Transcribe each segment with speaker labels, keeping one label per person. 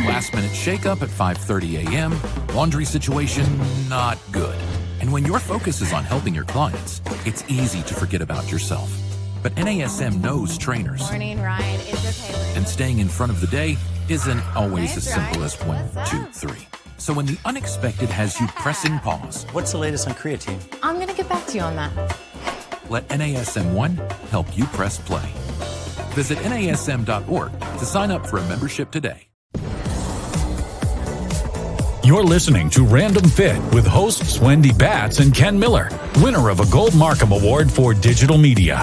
Speaker 1: Last minute shakeup at 5:30 a.m., laundry situation not good. And when your focus is on helping your clients, it's easy to forget about yourself. But NASM knows trainers.
Speaker 2: Morning, Ryan. It's okay.
Speaker 1: And staying in front of the day isn't always as simple as 1, 2, 3. So when the unexpected has you pressing pause,
Speaker 3: What's the latest on creatine?
Speaker 2: I'm going to get back to you on that.
Speaker 1: let NASM1 help you press play. Visit NASM.org to sign up for a membership today.
Speaker 4: You're listening to Random Fit with hosts Wendy Batts and Ken Miller, winner of a Gold Markham Award for Digital Media.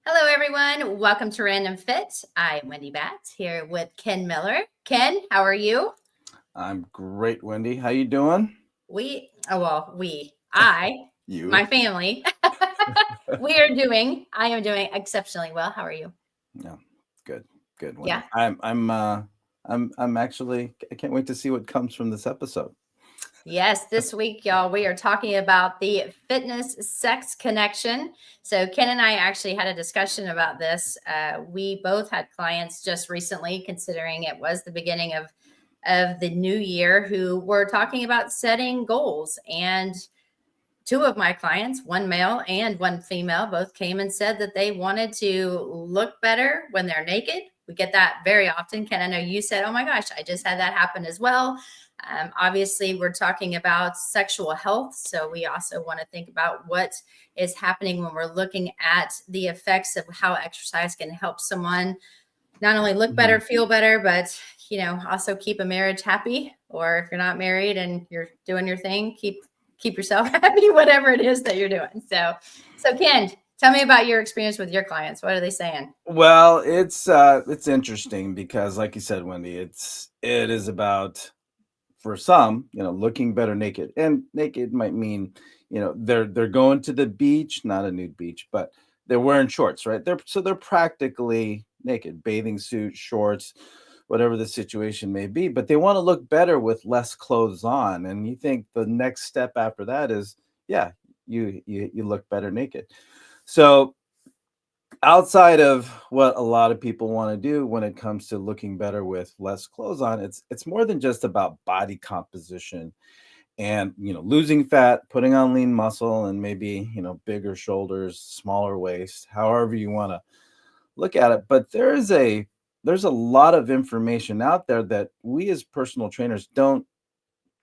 Speaker 2: Hello, everyone. Welcome to Random Fit. I'm Wendy Batts here with Ken Miller. Ken, how are you?
Speaker 5: I'm great, Wendy. How you doing?
Speaker 2: You. My family, I am doing exceptionally well. How are you?
Speaker 5: Yeah, good, Wendy.
Speaker 2: Yeah.
Speaker 5: I'm actually, I can't wait to see what comes from this episode.
Speaker 2: Yes, this week, y'all, we are talking about the fitness sex connection. So Ken and I actually had a discussion about this. We both had clients just recently, considering it was the beginning of the new year, who were talking about setting goals. And two of my clients, one male and one female, both came and said that they wanted to look better when they're naked. We get that very often. Ken, I know you said, oh my gosh, I just had that happen as well. Obviously, we're talking about sexual health. So we also want to think about what is happening when we're looking at the effects of how exercise can help someone not only look better, feel better, but, also keep a marriage happy. Or if you're not married and you're doing your thing, keep yourself happy, whatever it is that you're doing. So Ken, tell me about your experience with your clients. What are they saying?
Speaker 5: Well, it's interesting because, like you said, Wendy, it is about, for some, looking better naked. And naked might mean, they're going to the beach, not a nude beach, but they're wearing shorts, right? They're practically naked, bathing suit, shorts, whatever the situation may be, but they want to look better with less clothes on. And you think the next step after that is, you look better naked. So outside of what a lot of people want to do when it comes to looking better with less clothes on, it's more than just about body composition and, losing fat, putting on lean muscle, and maybe, bigger shoulders, smaller waist, however you want to look at it. But there's a lot of information out there that we as personal trainers don't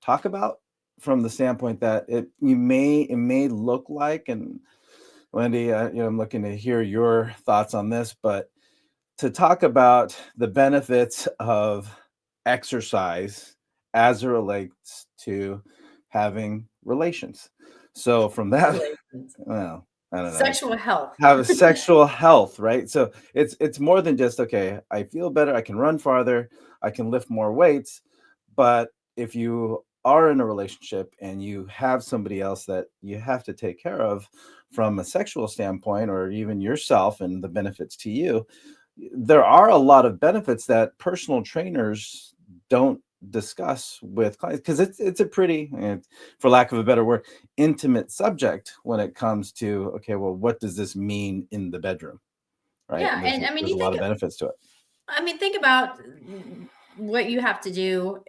Speaker 5: talk about, from the standpoint that it may look like, and Wendy, I'm looking to hear your thoughts on this, but to talk about the benefits of exercise as it relates to having relations. So from that, well, I don't know.
Speaker 2: Sexual health.
Speaker 5: Have sexual health, right? So it's more than just, okay, I feel better, I can run farther, I can lift more weights. But if you are in a relationship and you have somebody else that you have to take care of from a sexual standpoint, or even yourself and the benefits to you, there are a lot of benefits that personal trainers don't discuss with clients, because it's a pretty, for lack of a better word, intimate subject when it comes to, okay, well, what does this mean in the bedroom, right?
Speaker 2: Yeah,
Speaker 5: and there's a lot of benefits to it.
Speaker 2: Think about what you have to do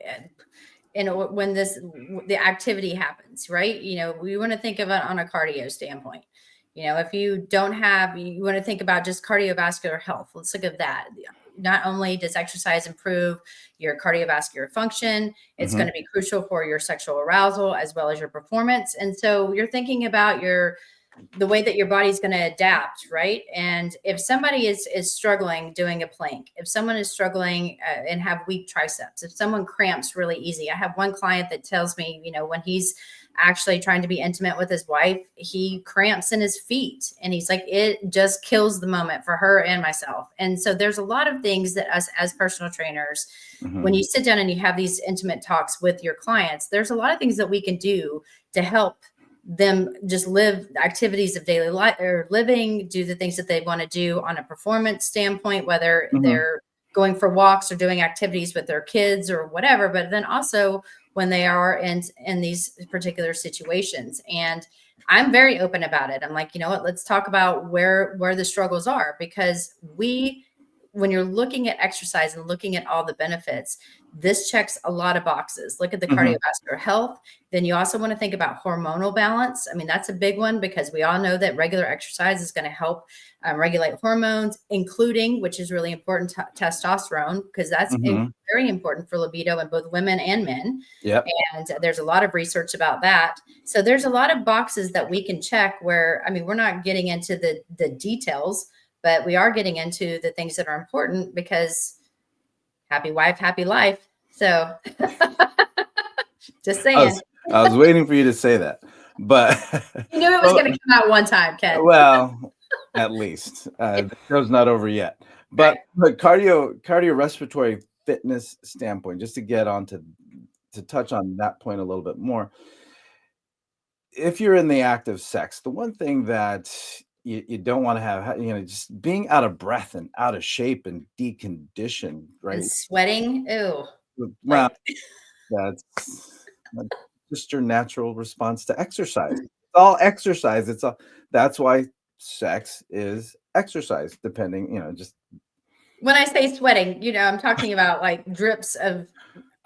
Speaker 2: when the activity happens, right? We want to think of it on a cardio standpoint. If you want to think about just cardiovascular health. Let's look at that. Not only does exercise improve your cardiovascular function, it's going to be crucial for your sexual arousal as well as your performance. And so you're thinking about the way that your body's going to adapt, right? And if somebody is struggling doing a plank, if someone is struggling and have weak triceps, if someone cramps really easy. I have one client that tells me, when he's actually trying to be intimate with his wife, he cramps in his feet, and he's like, it just kills the moment for her and myself. And so there's a lot of things that us as personal trainers, when you sit down and you have these intimate talks with your clients, there's a lot of things that we can do to help them just live activities of daily life or living, do the things that they want to do on a performance standpoint, whether they're going for walks or doing activities with their kids or whatever, but then also when they are in these particular situations. And I'm very open about it. I'm like, you know what, let's talk about where the struggles are, because when you're looking at exercise and looking at all the benefits, this checks a lot of boxes. Look at the cardiovascular health. Then you also want to think about hormonal balance. I mean, that's a big one, because we all know that regular exercise is going to help regulate hormones, including, which is really important, testosterone, because that's very important for libido in both women and men.
Speaker 5: Yep.
Speaker 2: And there's a lot of research about that. So there's a lot of boxes that we can check where, I mean, we're not getting into the details, but we are getting into the things that are important, because happy wife, happy life. So just saying.
Speaker 5: I was waiting for you to say that, but
Speaker 2: you knew it was going to come out one time, Ken.
Speaker 5: Well, at least the show's not over yet. But cardiorespiratory fitness standpoint, just to get on to touch on that point a little bit more. If you're in the act of sex, the one thing that you don't want to have, just being out of breath and out of shape and deconditioned, right?
Speaker 2: And sweating. Ew.
Speaker 5: Well, that's just your natural response to exercise. It's all exercise. That's why sex is exercise, depending, just.
Speaker 2: When I say sweating, I'm talking about like drips of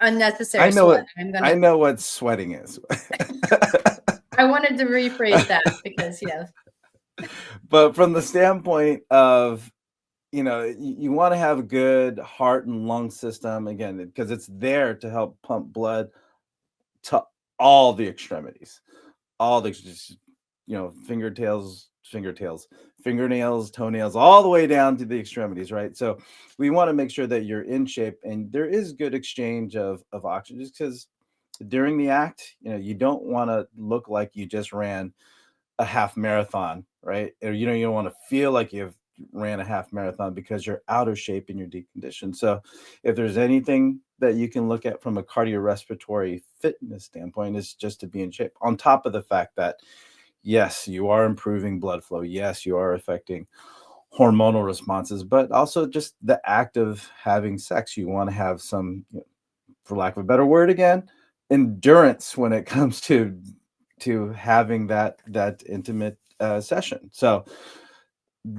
Speaker 2: unnecessary sweat.
Speaker 5: I know what sweating is.
Speaker 2: I wanted to rephrase that because,
Speaker 5: But from the standpoint of, you want to have a good heart and lung system, again, because it's there to help pump blood to all the extremities, fingernails, toenails, all the way down to the extremities, right? So we want to make sure that you're in shape and there is good exchange of oxygen, because during the act, you don't want to look like you just ran a half marathon, right? Or you don't want to feel like you've ran a half marathon because you're out of shape and you're deconditioned. So if there's anything that you can look at from a cardiorespiratory fitness standpoint, is just to be in shape, on top of the fact that yes, you are improving blood flow, yes, you are affecting hormonal responses, but also just the act of having sex. You want to have some, for lack of a better word again, endurance when it comes to having that intimate session. So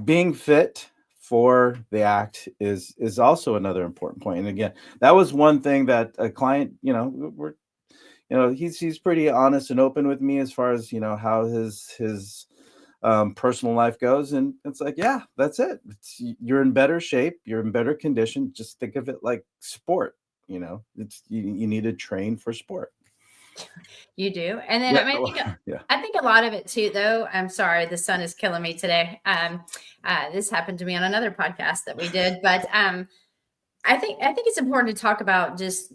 Speaker 5: being fit for the act is also another important point. And again, that was one thing that a client, he's pretty honest and open with me as far as, how his personal life goes. And it's like, yeah, that's it. You're in better shape. You're in better condition. Just think of it like sport. You need to train for sport.
Speaker 2: You do. And then I think a lot of it too, though. I'm sorry, the sun is killing me today. This happened to me on another podcast that we did, but I think it's important to talk about just,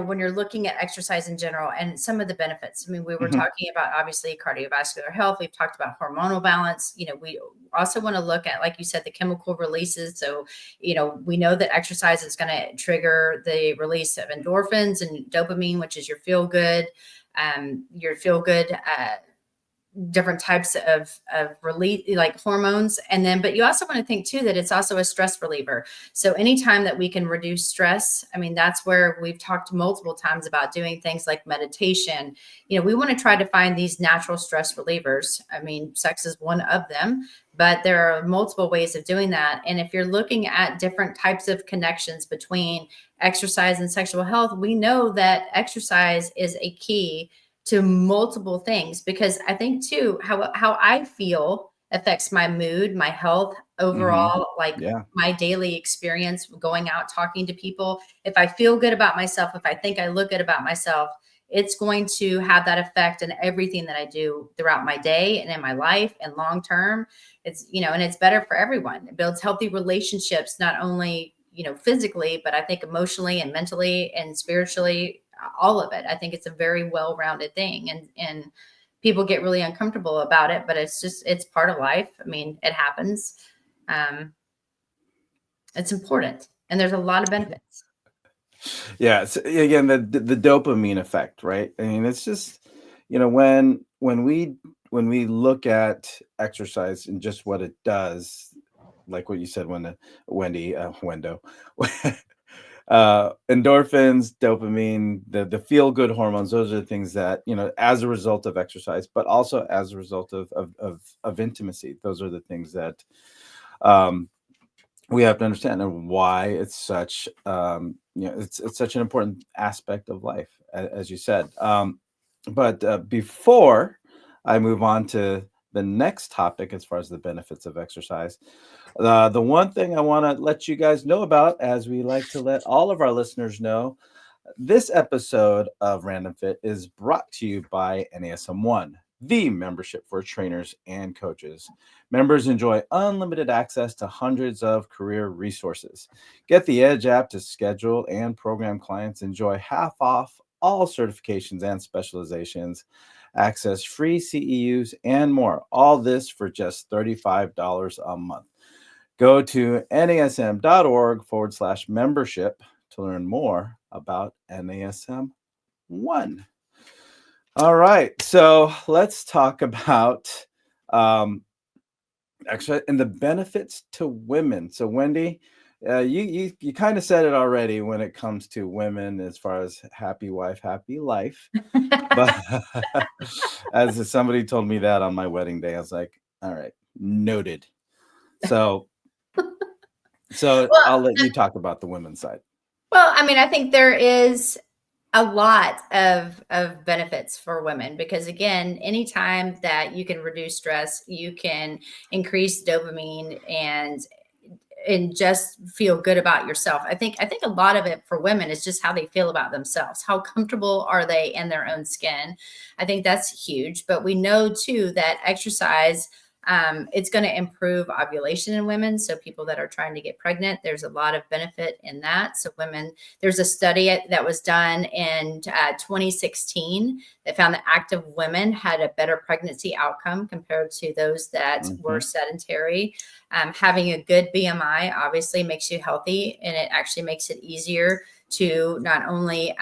Speaker 2: when you're looking at exercise in general and some of the benefits. I mean, we were talking about obviously cardiovascular health. We've talked about hormonal balance. We also want to look at, like you said, the chemical releases. So, we know that exercise is going to trigger the release of endorphins and dopamine, which is your feel good, different types of release, like hormones. And then, but you also want to think too, that it's also a stress reliever. So anytime that we can reduce stress, I mean, that's where we've talked multiple times about doing things like meditation. We want to try to find these natural stress relievers. I mean, sex is one of them, but there are multiple ways of doing that. And if you're looking at different types of connections between exercise and sexual health, we know that exercise is a key to multiple things, because I think too, how I feel affects my mood, my health overall, my daily experience going out, talking to people. If I feel good about myself, if I think I look good about myself, it's going to have that effect in everything that I do throughout my day and in my life and long-term. It's, and it's better for everyone. It builds healthy relationships, not only, physically, but I think emotionally and mentally and spiritually, all of it. I think it's a very well-rounded thing, and people get really uncomfortable about it, but it's part of life. I mean, it happens. It's important, and there's a lot of benefits.
Speaker 5: Yeah. So again, the dopamine effect, right? I mean, it's just, when we look at exercise and just what it does, like what you said, Wendo, endorphins, dopamine, the feel good hormones. Those are the things that, as a result of exercise, but also as a result of intimacy. Those are the things that um, we have to understand, and why it's such it's such an important aspect of life, as you said. But before I move on to the next topic, as far as the benefits of exercise, the one thing I want to let you guys know about, as we like to let all of our listeners know, this episode of Random Fit is brought to you by NASM One, the membership for trainers and coaches. Members enjoy unlimited access to hundreds of career resources. Get the Edge app to schedule and program clients. Enjoy half off all certifications and specializations. Access free CEUs and more. All this for just $35 a month. Go to nasm.org/membership to learn more about NASM One. All right, so let's talk about exercise and the benefits to women. So, Wendy, you kind of said it already when it comes to women, as far as happy wife, happy life. But as somebody told me that on my wedding day, I was like, all right, noted. So
Speaker 2: Well,
Speaker 5: I'll let you talk about the women's side.
Speaker 2: well, I mean, I think there is a lot of benefits for women, because again, anytime that you can reduce stress, you can increase dopamine and just feel good about yourself. I think a lot of it for women is just how they feel about themselves. How comfortable are they in their own skin? I think that's huge. But we know too that exercise, it's going to improve ovulation in women. So people that are trying to get pregnant, there's a lot of benefit in that. So women, there's a study that was done in 2016 that found that active women had a better pregnancy outcome compared to those that were sedentary. Having a good BMI obviously makes you healthy, and it actually makes it easier to not only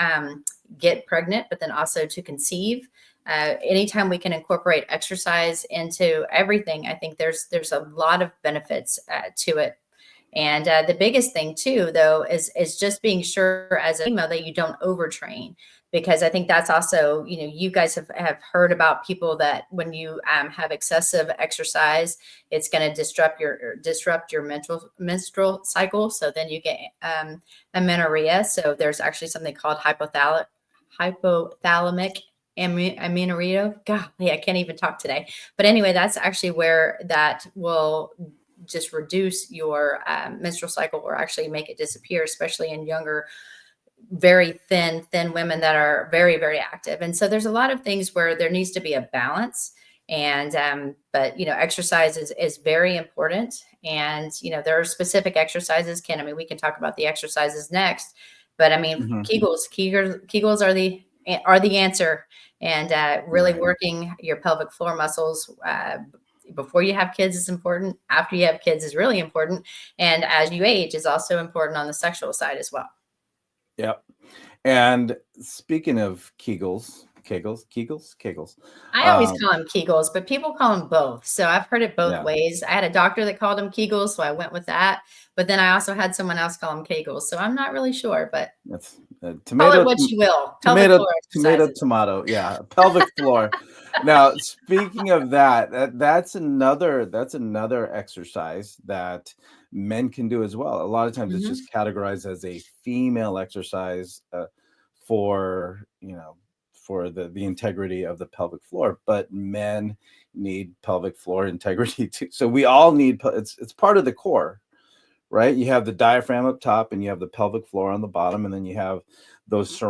Speaker 2: get pregnant, but then also to conceive. Anytime we can incorporate exercise into everything, I think there's a lot of benefits to it. And the biggest thing too, though, is just being sure as a female that you don't overtrain, because I think that's also, you guys have heard about people that when you have excessive exercise, it's going to disrupt your menstrual cycle. So then you get amenorrhea. So there's actually something called hypothalamic amenorrhea. Golly, I can't even talk today. But anyway, that's actually where that will just reduce your menstrual cycle, or actually make it disappear, especially in younger, very thin women that are very, very active. And so there's a lot of things where there needs to be a balance. And but exercise is very important. And there are specific exercises. Ken, I mean, we can talk about the exercises next, but I mean, Kegels are the answer. And really working your pelvic floor muscles before you have kids is important. After you have kids is really important. And as you age is also important on the sexual side as well.
Speaker 5: Yep. And speaking of Kegels.
Speaker 2: I always call them Kegels, but people call them both. So I've heard it both ways. I had a doctor that called them Kegels, so I went with that. But then I also had someone else call them Kegels. So I'm not really sure, but
Speaker 5: that's
Speaker 2: call it what you will.
Speaker 5: Tomato. Yeah, pelvic floor. Now, speaking of that's another exercise that men can do as well. A lot of times it's just categorized as a female exercise for the integrity of the pelvic floor, but men need pelvic floor integrity too. So we all need, it's part of the core, right? You have the diaphragm up top and you have the pelvic floor on the bottom, and then you have those so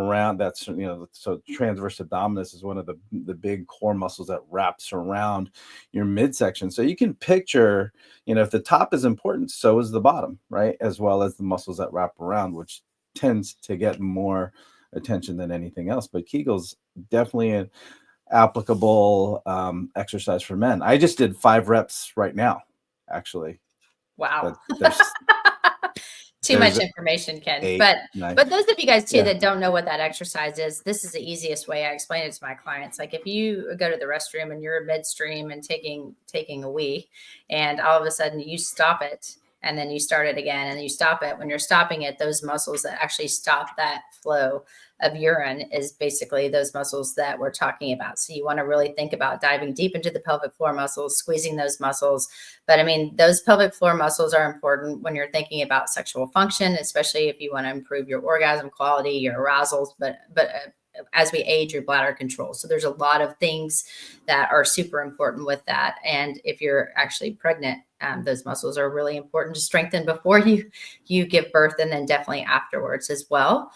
Speaker 5: transverse abdominis is one of the big core muscles that wraps around your midsection. So you can picture, if the top is important, so is the bottom, right? As well as the muscles that wrap around, which tends to get more attention than anything else. But Kegels definitely an applicable exercise for men. I just did 5 reps right now, actually.
Speaker 2: Wow. Too much information, Ken. But those of you guys too that don't know what that exercise is, this is the easiest way I explain it to my clients. Like if you go to the restroom and you're midstream and taking a wee, and all of a sudden you stop it and then you start it again and you stop it. When you're stopping it, those muscles that actually stop that flow of urine is basically those muscles that we're talking about. So you want to really think about diving deep into the pelvic floor muscles, squeezing those muscles. But I mean, those pelvic floor muscles are important when you're thinking about sexual function, especially if you want to improve your orgasm quality, your arousals, but as we age, your bladder control. So there's a lot of things that are super important with that. And if you're actually pregnant, those muscles are really important to strengthen before you give birth, and then definitely afterwards as well.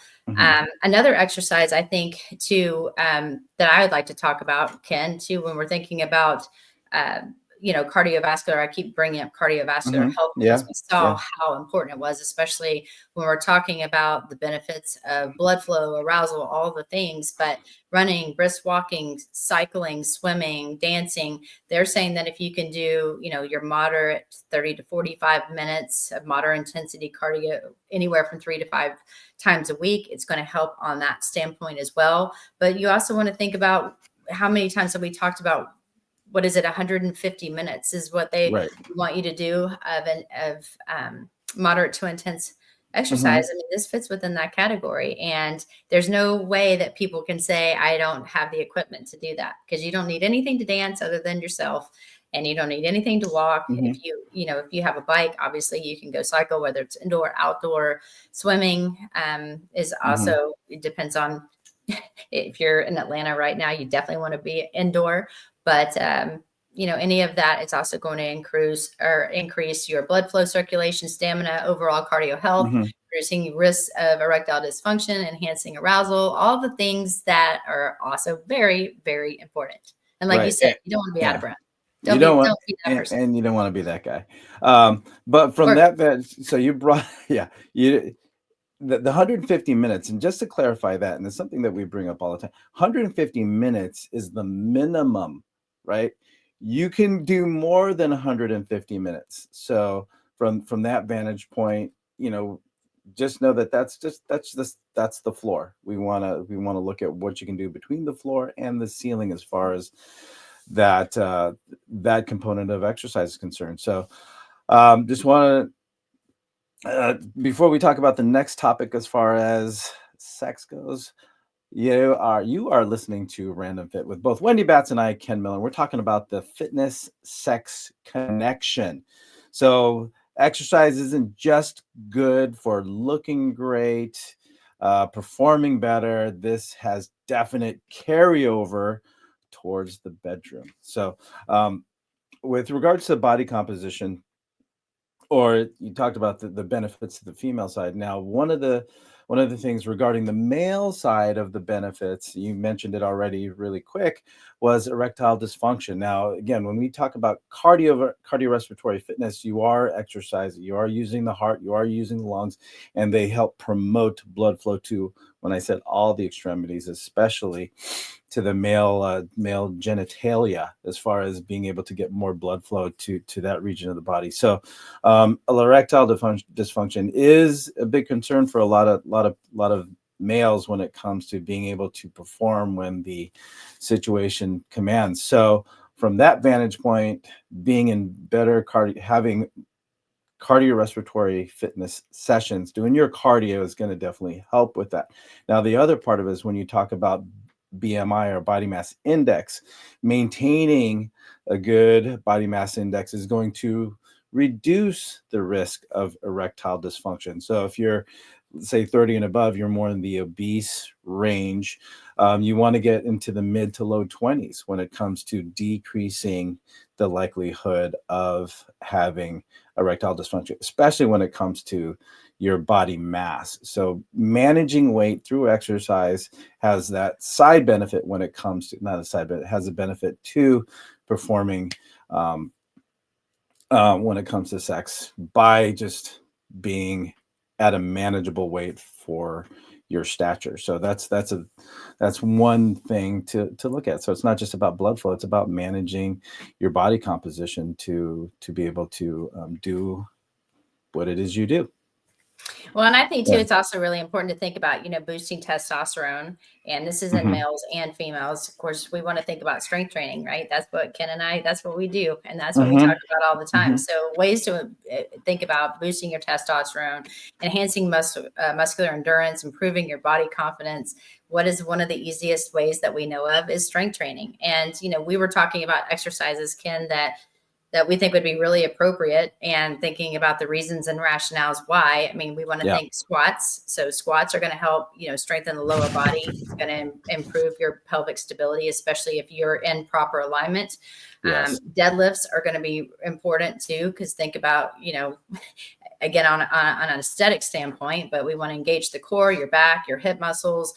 Speaker 2: Another exercise I think too, that I would like to talk about, Ken, too, when we're thinking about cardiovascular. I keep bringing up cardiovascular health because we saw how important it was, especially when we're talking about the benefits of blood flow, arousal, all the things. But running, brisk walking, cycling, swimming, dancing, they're saying that if you can do, your moderate 30 to 45 minutes of moderate intensity cardio, anywhere from 3 to 5 times a week, it's going to help on that standpoint as well. But you also want to think about how many times have we talked about, what is it, 150 minutes is what they want you to do of moderate to intense exercise. I mean, this fits within that category. And there's no way that people can say, I don't have the equipment to do that, because you don't need anything to dance other than yourself. And you don't need anything to walk. If you have a bike, obviously you can go cycle, whether it's indoor, outdoor. Swimming is also, it depends on if you're in Atlanta right now, you definitely want to be indoor. But, any of that, it's also going to increase your blood flow, circulation, stamina, overall cardio health, reducing risks of erectile dysfunction, enhancing arousal, all the things that are also very, very important. And like you said, you don't want to be out of breath.
Speaker 5: Don't be that person. And you don't want to be that guy. But from so you brought, the 150 minutes, and just to clarify that, and it's something that we bring up all the time, 150 minutes is the minimum, right? You can do more than 150 minutes. So from that vantage point, just know that that's the floor. We want to look at what you can do between the floor and the ceiling as far as that component of exercise is concerned. So just want to, before we talk about the next topic as far as sex goes, you are listening to Random Fit with both Wendy Batts and I, Ken Miller. We're talking about the fitness sex connection. So exercise isn't just good for looking great, performing better. This has definite carryover towards the bedroom. So with regards to body composition, or you talked about the benefits to the female side. Now, one of the things regarding the male side of the benefits, you mentioned it already really quick, was erectile dysfunction. Now, again, when we talk about cardiorespiratory fitness, you are exercising, you are using the heart, you are using the lungs, and they help promote blood flow to, when I said all the extremities, especially to the male genitalia, as far as being able to get more blood flow to that region of the body. So erectile dysfunction is a big concern for a lot of males when it comes to being able to perform when the situation commands. So from that vantage point, being in better having cardiorespiratory fitness sessions, doing your cardio is going to definitely help with that. Now, the other part of it is when you talk about BMI or body mass index, maintaining a good body mass index is going to reduce the risk of erectile dysfunction. So if you're, say, 30 and above, you're more in the obese range. You want to get into the mid to low 20s when it comes to decreasing the likelihood of having erectile dysfunction, especially when it comes to your body mass. So managing weight through exercise has that side benefit when it comes to, not a side, but it has a benefit to performing when it comes to sex by just being at a manageable weight for your stature. So that's one thing to look at. So it's not just about blood flow, it's about managing your body composition to be able to do what it is you do.
Speaker 2: Well, and I think too,
Speaker 5: Yeah.
Speaker 2: it's also really important to think about, boosting testosterone. And this is in
Speaker 5: Mhm.
Speaker 2: males and females. Of course, we want to think about strength training, right? That's what Ken and I, that's what we do. And that's what we talk
Speaker 5: Mhm.
Speaker 2: about all the time.
Speaker 5: Mhm.
Speaker 2: So ways to think about boosting your testosterone, enhancing muscular endurance, improving your body confidence. What is one of the easiest ways that we know of is strength training. And, we were talking about exercises, Ken, that we think would be really appropriate, and thinking about the reasons and rationales why. I mean, we want to
Speaker 5: Yeah.
Speaker 2: think squats. So squats are going to help, strengthen the lower body. It's going to improve your pelvic stability, especially if you're in proper alignment.
Speaker 5: Yes.
Speaker 2: Deadlifts are going to be important too, because think about, again, on an aesthetic standpoint, but we want to engage the core, your back, your hip muscles.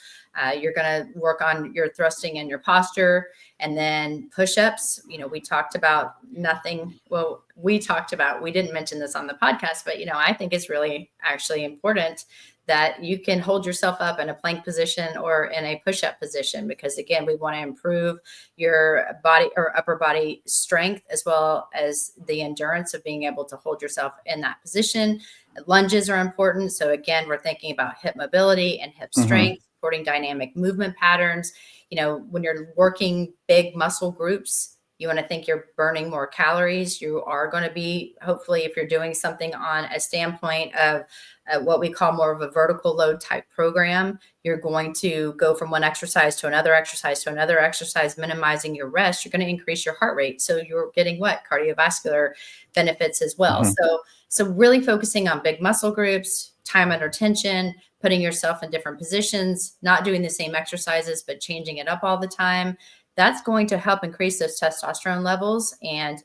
Speaker 2: You're going to work on your thrusting and your posture. And then push-ups, we talked about nothing. Well, we didn't mention this on the podcast, but, I think it's really actually important that you can hold yourself up in a plank position or in a push-up position, because again, we want to improve your body or upper body strength, as well as the endurance of being able to hold yourself in that position. Lunges are important. So again, we're thinking about hip mobility and hip
Speaker 5: Mhm.
Speaker 2: strength, supporting dynamic movement patterns. When you're working big muscle groups, you want to think you're burning more calories. You are going to be, hopefully, if you're doing something on a standpoint of what we call more of a vertical load type program, you're going to go from one exercise to another exercise to another exercise, minimizing your rest. You're going to increase your heart rate. So you're getting what? Cardiovascular benefits as well.
Speaker 5: Mhm.
Speaker 2: So really focusing on big muscle groups, time under tension, putting yourself in different positions, not doing the same exercises, but changing it up all the time. That's going to help increase those testosterone levels. And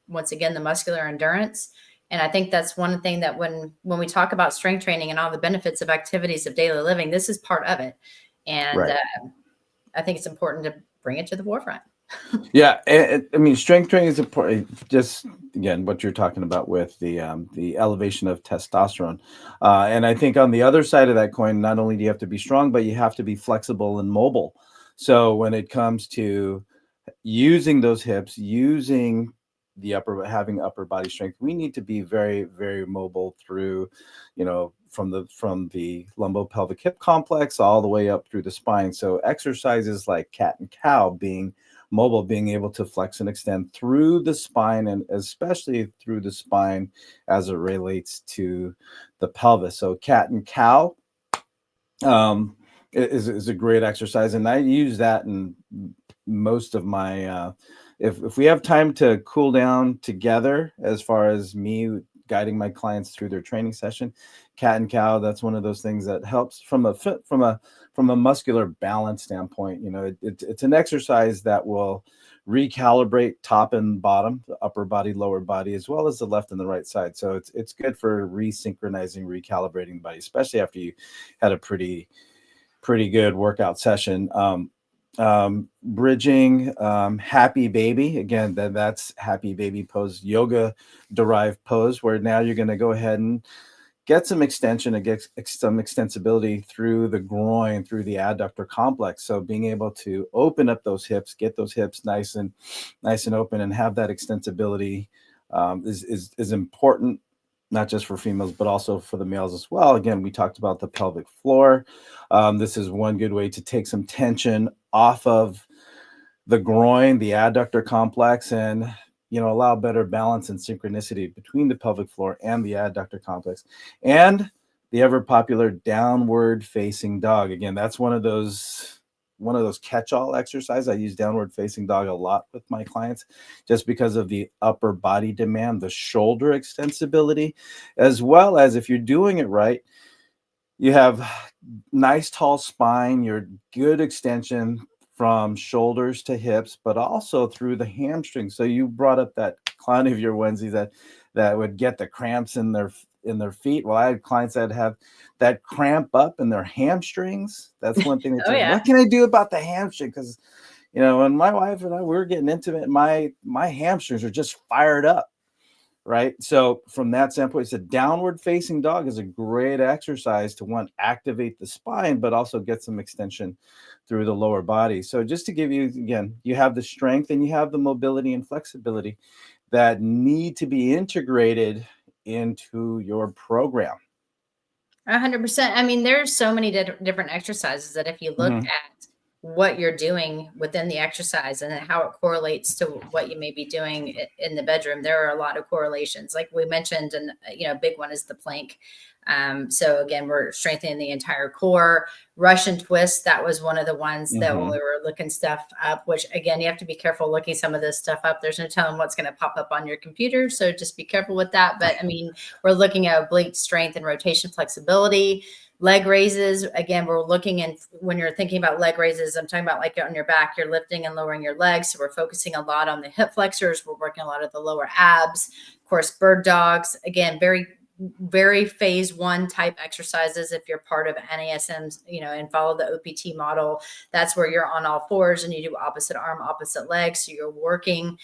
Speaker 2: once again, the muscular endurance. And I think that's one thing that when we talk about strength training and all the benefits of activities of daily living, this is part of it. And
Speaker 5: Right.
Speaker 2: I think it's important to bring it to the forefront.
Speaker 5: Yeah, I mean, strength training is important. Just again, what you're talking about with the elevation of testosterone, and I think on the other side of that coin, not only do you have to be strong, but you have to be flexible and mobile. So when it comes to using those hips, using having upper body strength, we need to be very, very mobile through, from the lumbopelvic hip complex all the way up through the spine. So exercises like cat and cow, being mobile, being able to flex and extend through the spine, and especially through the spine as it relates to the pelvis. So cat and cow is a great exercise, and I use that in most of my if we have time to cool down together, as far as me guiding my clients through their training session, cat and cow, that's one of those things that helps from a muscular balance standpoint. It's an exercise that will recalibrate top and bottom, the upper body, lower body, as well as the left and the right side. So it's good for resynchronizing, recalibrating the body, especially after you had a pretty good workout session. Bridging, happy baby. Again, that's happy baby pose, yoga derived pose, where now you're going to go ahead and get some extension and get some extensibility through the groin, through the adductor complex. So being able to open up those hips, get those hips nice and open, and have that extensibility is important, not just for females, but also for the males as well. Again, we talked about the pelvic floor. This is one good way to take some tension off of the groin, the adductor complex, and allow better balance and synchronicity between the pelvic floor and the adductor complex. And the ever popular downward facing dog. Again, that's one of those catch-all exercises. I use downward facing dog a lot with my clients, just because of the upper body demand, the shoulder extensibility, as well as, if you're doing it right, you have nice tall spine, your good extension from shoulders to hips, but also through the hamstrings. So you brought up that client of your, Wednesday, that would get the cramps in their feet. Well, I had clients that have that cramp up in their hamstrings. That's one thing they
Speaker 2: Oh
Speaker 5: say,
Speaker 2: yeah.
Speaker 5: what can I do about the hamstring? Because when my wife and I, we were getting intimate, my hamstrings are just fired up. Right. So from that standpoint, it's a downward facing dog is a great exercise to activate the spine, but also get some extension through the lower body. So just to give you, again, you have the strength and you have the mobility and flexibility that need to be integrated into your program.
Speaker 2: 100%. I mean, there's so many different exercises that if you look
Speaker 5: Hmm.
Speaker 2: at what you're doing within the exercise and how it correlates to what you may be doing in the bedroom, there are a lot of correlations. Like we mentioned, and a big one is the plank. So again, we're strengthening the entire core. Russian twist, that was one of the ones that when
Speaker 5: Hmm.
Speaker 2: we were looking stuff up, which again, you have to be careful looking some of this stuff up. There's no telling what's going to pop up on your computer. So just be careful with that. But I mean, we're looking at oblique strength and rotation flexibility. Leg raises, again, we're looking in when you're thinking about leg raises, I'm talking about like on your back, you're lifting and lowering your legs. So we're focusing a lot on the hip flexors. We're working a lot of the lower abs. Of course, bird dogs, again, very phase one type exercises. If you're part of NASM's, and follow the OPT model, that's where you're on all fours and you do opposite arm, opposite leg. So you're working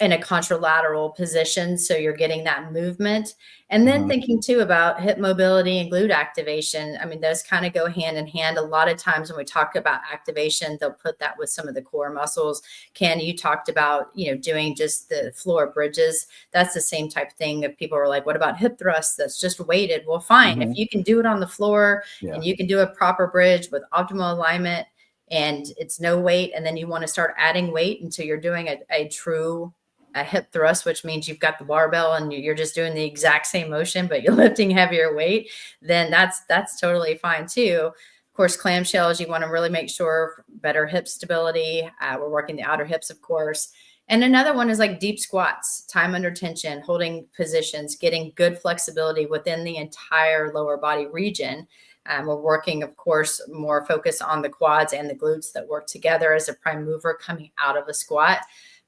Speaker 2: in a contralateral position. So you're getting that movement. And then
Speaker 5: Hmm.
Speaker 2: thinking too about hip mobility and glute activation. I mean, those kind of go hand in hand. A lot of times when we talk about activation, they'll put that with some of the core muscles. Ken, you talked about, doing just the floor bridges. That's the same type of thing. If people are like, what about hip thrusts? That's just weighted. Well, fine. If
Speaker 5: Hmm.
Speaker 2: you can do it on the floor
Speaker 5: Yeah.
Speaker 2: and you can do a proper bridge with optimal alignment and it's no weight, and then you want to start adding weight until you're doing a true hip thrust, which means you've got the barbell and you're just doing the exact same motion, but you're lifting heavier weight, then that's totally fine too. Of course, clamshells, you want to really make sure better hip stability. We're working the outer hips, of course. And another one is like deep squats, time under tension, holding positions, getting good flexibility within the entire lower body region. We're working, of course, more focus on the quads and the glutes that work together as a prime mover coming out of a squat,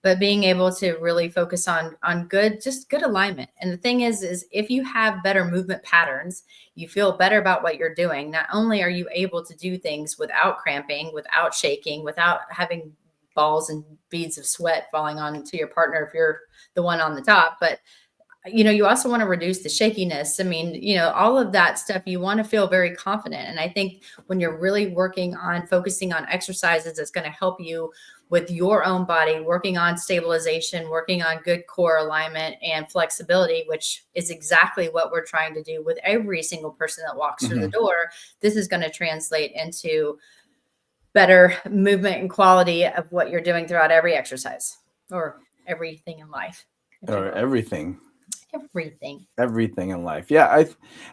Speaker 2: but being able to really focus on good alignment. And the thing is if you have better movement patterns, you feel better about what you're doing. Not only are you able to do things without cramping, without shaking, without having balls and beads of sweat falling onto your partner if you're the one on the top, but you also want to reduce the shakiness. I mean, all of that stuff, you want to feel very confident. And I think when you're really working on focusing on exercises, that's going to help you with your own body, working on stabilization, working on good core alignment and flexibility, which is exactly what we're trying to do with every single person that walks through the
Speaker 5: Hmm.
Speaker 2: door. This is going to translate into better movement and quality of what you're doing throughout every exercise or everything in life, if you
Speaker 5: Or
Speaker 2: will.
Speaker 5: everything.
Speaker 2: Everything.
Speaker 5: Everything in life. Yeah,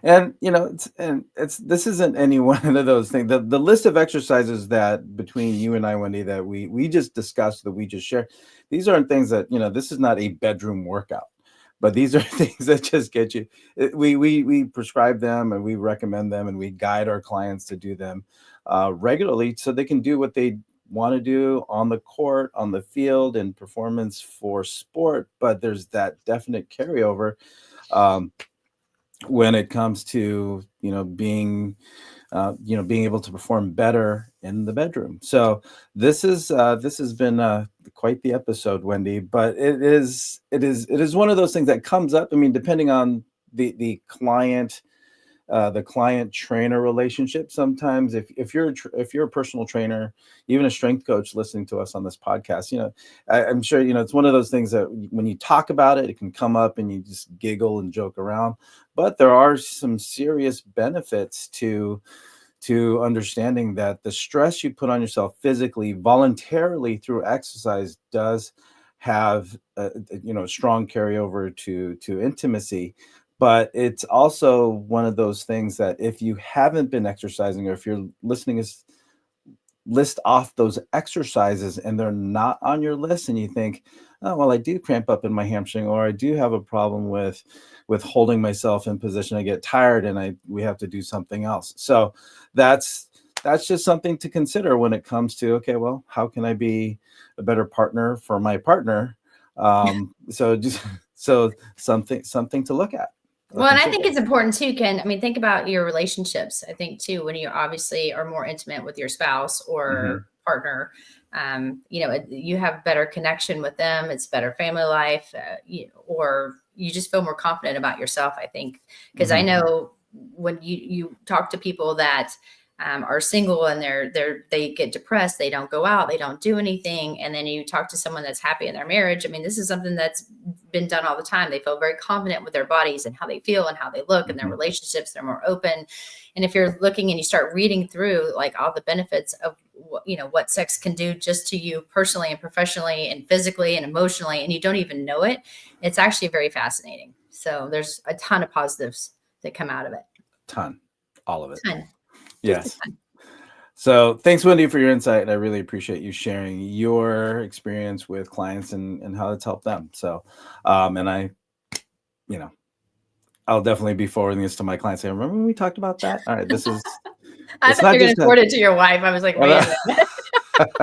Speaker 5: and it's this isn't any one of those things. The list of exercises that between you and I, Wendy, that we just discussed, that we just shared, these aren't things that, this is not a bedroom workout, but these are things that just get you. We prescribe them and we recommend them and we guide our clients to do them regularly so they can do what they want to do on the court, on the field, and performance for sport. But there's that definite carryover um, when it comes to being able to perform better in the bedroom. So this has been quite the episode, Wendy. But it is one of those things that comes up. I mean, depending on the client trainer relationship. Sometimes if you're a personal trainer, even a strength coach listening to us on this podcast, I'm sure it's one of those things that when you talk about it, it can come up and you just giggle and joke around. But there are some serious benefits to understanding that the stress you put on yourself physically, voluntarily through exercise does have a strong carryover to intimacy. But it's also one of those things that if you haven't been exercising, or if you're listening is list off those exercises and they're not on your list, and you think, oh well, I do cramp up in my hamstring, or I do have a problem with holding myself in position, I get tired and we have to do something else. So that's just something to consider when it comes to, okay, well, how can I be a better partner for my partner? So just so something to look at or
Speaker 2: Well, and I
Speaker 5: consider.
Speaker 2: think it's important too, Ken. I mean, think about your relationships. I think too, when you obviously are more intimate with your spouse
Speaker 5: Hmm.
Speaker 2: or partner, you have better connection with them. It's better family life, or you just feel more confident about yourself. I think because I
Speaker 5: Hmm.
Speaker 2: know when you talk to people that are single and they get depressed, they don't go out, they don't do anything. And then you talk to someone that's happy in their marriage. I mean, this is something that's been done all the time. They feel very confident with their bodies and how they feel and how they look and their relationships. They're more open. And if you're looking and you start reading through like all the benefits of what sex can do just to you personally and professionally and physically and emotionally, and you don't even know it, it's actually very fascinating. So there's a ton of positives that come out of it.
Speaker 5: Ton, all of it.
Speaker 2: Ton.
Speaker 5: Yes. So thanks, Wendy, for your insight. I really appreciate you sharing your experience with clients and how it's helped them. So, and I, I'll definitely be forwarding this to my clients. Saying, remember when we talked about that? All right, this is.
Speaker 2: I thought you were going to forward it to your wife. I was like, wait a minute. Look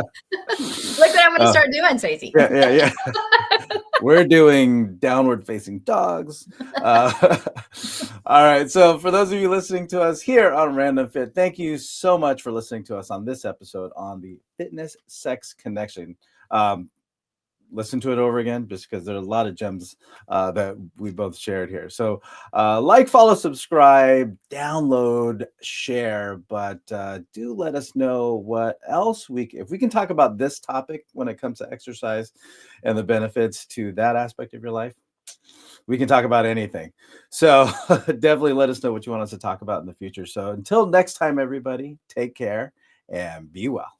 Speaker 2: what I'm going to start doing, Stacey.
Speaker 5: Yeah. We're doing downward facing dogs. All right. So for those of you listening to us here on Random Fit, thank you so much for listening to us on this episode on the fitness sex connection. Listen to it over again, just because there are a lot of gems that we both shared here. So like, follow, subscribe, download, share, but do let us know what else if we can talk about this topic when it comes to exercise and the benefits to that aspect of your life. We can talk about anything. So definitely let us know what you want us to talk about in the future. So until next time, everybody, take care and be well.